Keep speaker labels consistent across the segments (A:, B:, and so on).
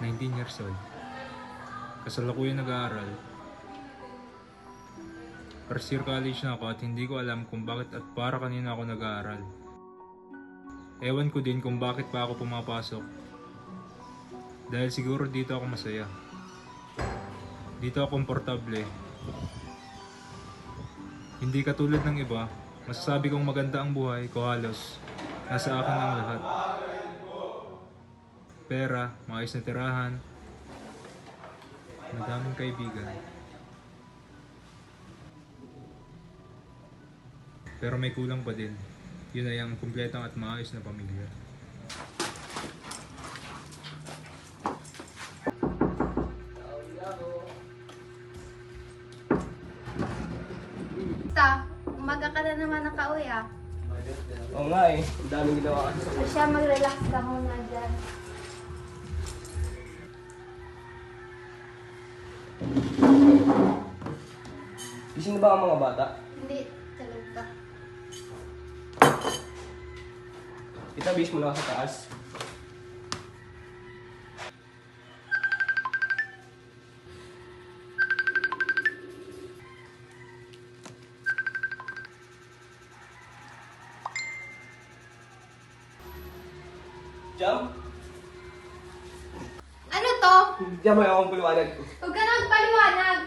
A: 19 years old. Kasalukuyan nag-aaral. First year college na ako at hindi ko alam kung bakit at para kanina ako nag-aaral. Ewan ko din kung bakit pa ako pumapasok. Dahil siguro dito ako masaya. Dito ako komportable. Hindi katulad ng iba, masasabi kong maganda ang buhay ko halos. Nasa akin ang lahat. Pera, maayos na tirahan, madaming kaibigan. Pero may kulang pa din. Yun ay ang kumpletong at maayos na pamilya.
B: Umaga ka na naman nakauwi ah.
C: Oo nga eh, ang daming ginawa kasi.
B: So siya, mag-relax ka muna dyan.
C: Gising na ba ang mga bata?
B: Hindi, tulog ka.
C: Itabis mo lang sa taas. Jam?
B: Ano to?
C: Jam, may akong paliwanag.
B: Huwag ka na magpaliwanag.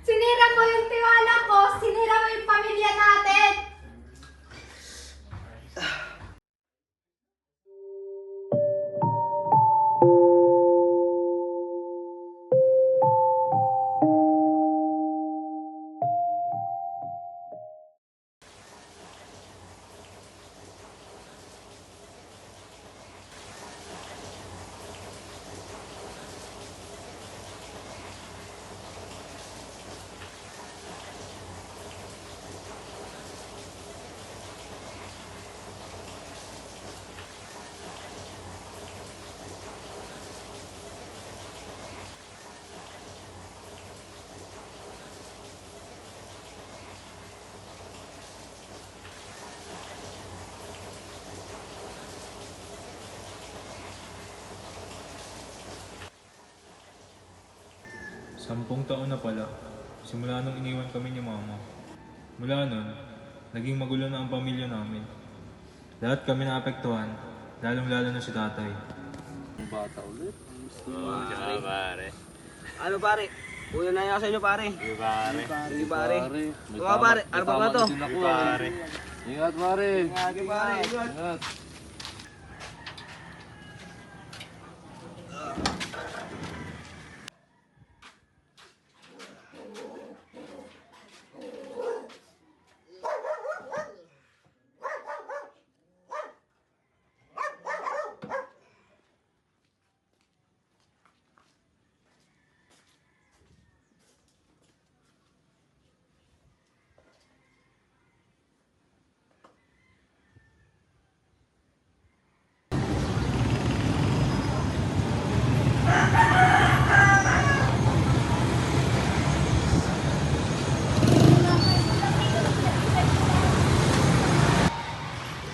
B: Sinira mo yung tiwala ko. Sinira mo yung pamilya natin.
A: Sampung taon na pala, simula nung iniwan kami ni mama. Mula nun, naging magulo na ang pamilya namin. Lahat kami naapektuhan, lalong-lalo na si tatay.
D: Bata ulit.
E: Tsaka pare.
C: Ano pare? Ulo na yan sa inyo pare.
E: Sige pare.
C: Sige pare.
D: May
C: Mga pare, ano ba ba to?
D: din ako,
E: Sige pare.
D: Ingat pare.
C: Sige pare.
D: Ingat.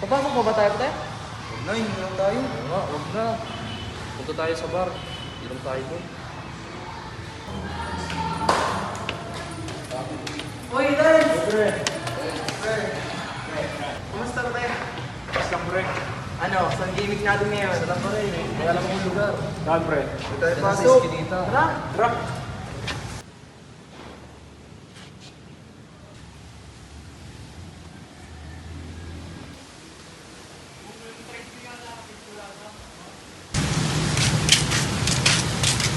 C: Papasok pa ba tayo tayo?
D: Huwag na, hindi lang tayo. Oo nga, huwag na. Punta tayo sa bar. Inom tayo doon.
C: Uy, Dan! Kumusta ba tayo?
A: Basta pre.
C: Ano, saan gimmick natin ngayon?
D: Sarap pa rin eh. May alam kong lugar.
A: Saan pre?
D: Tayo
C: Sa
D: pasok.
C: Eskinita. Tara!
A: Tara!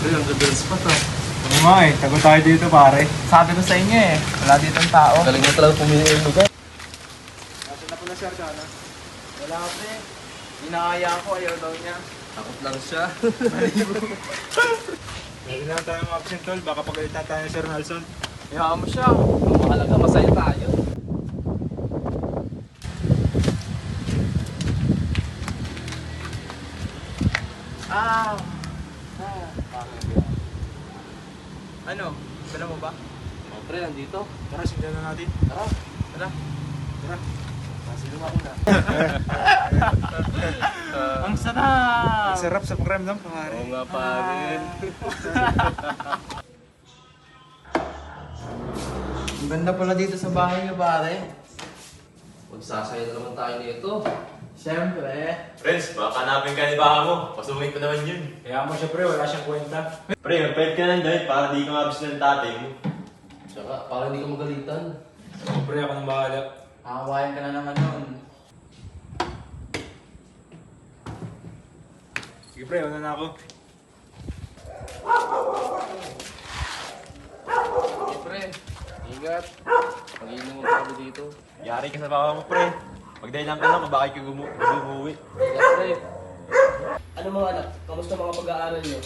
D: Ay, ang ganda ng spot ah.
A: Oo nga eh, tago tayo dito pare.
C: Sabi ko sa inyo eh, wala dito ang tao.
D: Galing mo talaga pumili ng lugar.
A: Nasaan na pala si Arcana?
C: Wala ko eh. Inakaya ko, ayaw daw niya.
D: Takot lang siya.
A: Lagi na tayo mga absent tol, baka pagalitan tayo ni Sir Nelson.
C: Hayaan mo siya.
D: Ang mahalaga, masaya tayo.
C: Ah! Ano? Bala mo ba?
D: Oh, pre, nandito.
A: Tara, sindan na natin.
D: Tara.
C: Tara.
A: Tara.
D: Sino mauna?
C: Ang sarap!
A: Sarap sa pakiramdam, pare.
E: Oo nga pare.
C: Ang ganda pala dito sa bahay niyo, pare.
D: Magsasaya na naman tayo nito.
C: Siyempre.
E: Friends, baka hanapin ka ni baka mo. Pasungit ko naman yun.
A: Kaya mo siya, pre, wala siyang kwenta.
E: Pre, magpahit ka ng damit para di ka mabis ng tatay mo.
D: Tsaka, para hindi ka magalitan.
A: Pre, ako nang bahala.
C: Nakawayan ka na naman nun.
A: Sige, pre, una na ako.
D: Pre, ingat. Pag-iinom mo kami dito.
E: Yari ka sa baka mo, pre. Magdahilan ka lang kung bakit ka umuwi.
D: Ingat, pre. Ano mga anak? Kamusta mga pag-aaral niyo?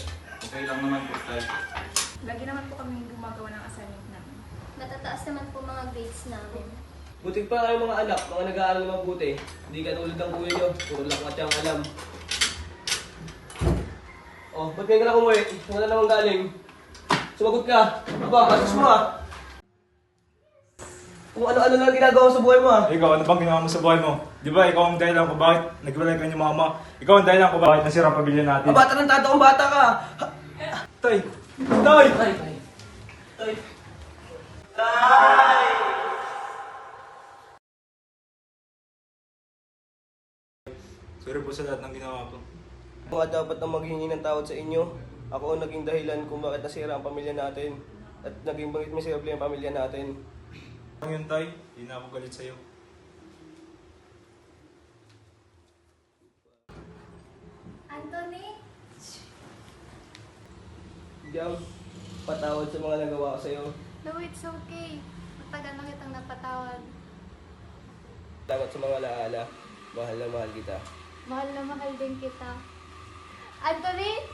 E: Okay lang naman po, tay.
B: Lagi naman po kami gumagawa ng assignment namin.
F: Matataas naman po mga grades namin.
D: Buti pa kayo mga anak, mga nag-aaral na mabuti. Hindi ka tulad ng kuya niyo, puro lakwat siyang alam. Oh, ba't ngayon ka na umuwi? Saan ka na naman galing? Sumagot ka. Aba, kasus mo ah. Kung ano-ano lang ginagawa mo sa buhay mo ah.
A: Ikaw, ano bang ginawa mo sa buhay mo? Di ba, ikaw ang dahilan kung bakit nagwalay ka ni mama? Ikaw ang dahilan kung bakit nasira ang pamilya natin.
D: Aba, tarantado kang bata ka.
A: Tay! Tay!
D: Tay, tay.
A: Sorry po sa lahat ng ginawa ko.
D: Mga dapat na maghingi ng tawad sa inyo. Ako ang naging dahilan kung bakit nasira ang pamilya natin. At naging bakit miserable ang pamilya natin.
A: Ang yun, Tay, hindi na ako galit sa'yo.
F: Anthony?
D: Jam, patawad sa mga nagawa ko sa'yo.
B: No, it's okay. Matagal na kitang napatawad.
D: Salamat sa mga alaala. Mahal na mahal kita.
B: Mahal na mahal din kita. Anthony!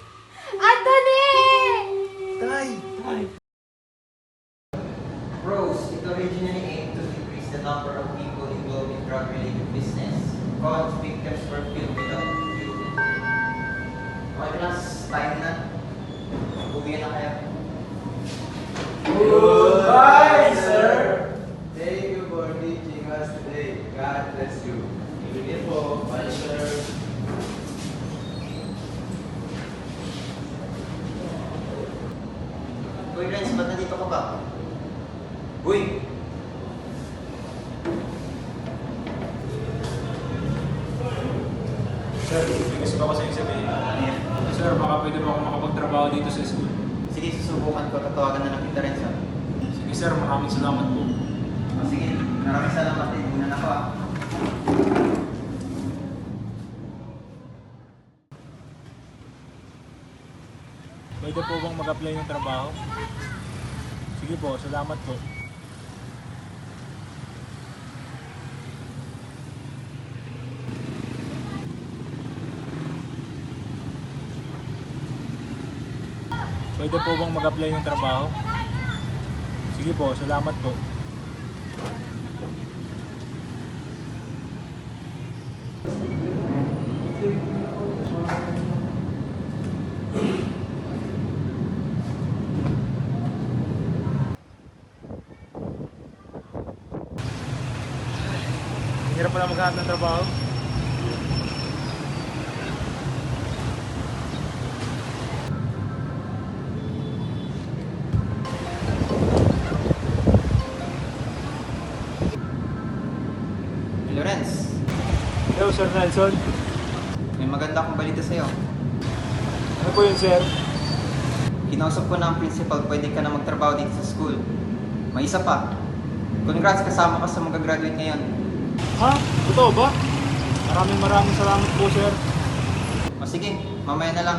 B: Anthony!
G: Rose, it originally aimed to decrease the number of people involved in drug-related business. Cause victims were killed without due. Okay, class, time na. Uwi na kayo.
C: Goodbye, sir! Thank you for teaching us today. God bless you. Sige po. Bye, sir.
G: Uy, Renz, ba't nandito ka ba? Uy!
A: Sir, may gusto ba ko sa'yo sabihin? Sir, baka pwede ba ako makapagtrabaho dito sa school?
G: Sige, susubukan ko. Tatawagan na lang kita, Renz, ha?
A: Sige sir, maraming salamat po.
G: O sige, maraming salamat din. Una na ako, ha?
A: Pwede po bang mag-apply ng trabaho? Sige po, salamat po. Pwede po bang mag-apply ng trabaho? Sige po, salamat po. Hirap pala maghanap ng trabaho.
G: Lorenz,
A: Hello, Sir Nelson.
G: may maganda akong balita sa'yo.
A: Ano po yun, sir?
G: Kinausap ko na ang principal, pwede ka na magtrabaho dito sa school. May isa pa. Congrats, kasama ka sa mag-graduate ngayon.
A: Ha? Totoo ba? Maraming salamat po, sir.
G: O sige, mamaya na lang.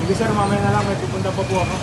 A: Sige, sir, mamaya na lang. May pupunta pa po ako.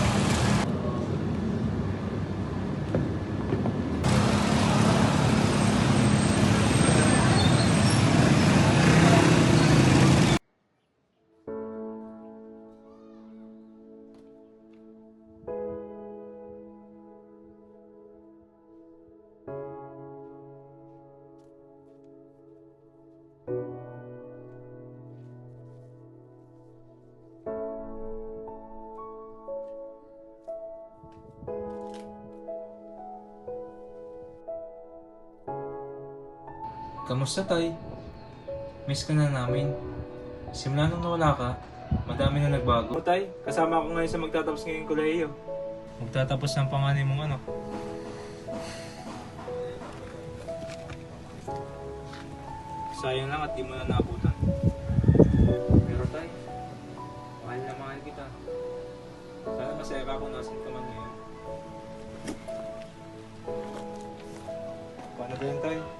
A: Kamusta, Tay? Miss ka na namin. Simula nung nawala ka, madami na nagbago. Tay, kasama ako ngayon sa magtatapos ngayong kolehiyo. Magtatapos ng panganay mong anak. Sayang lang at di mo na naabutan. Pero Tay, mahal na mahal kita. Sana masaya ka kung nasan ka man ngayon. Paano ba yun, Tay?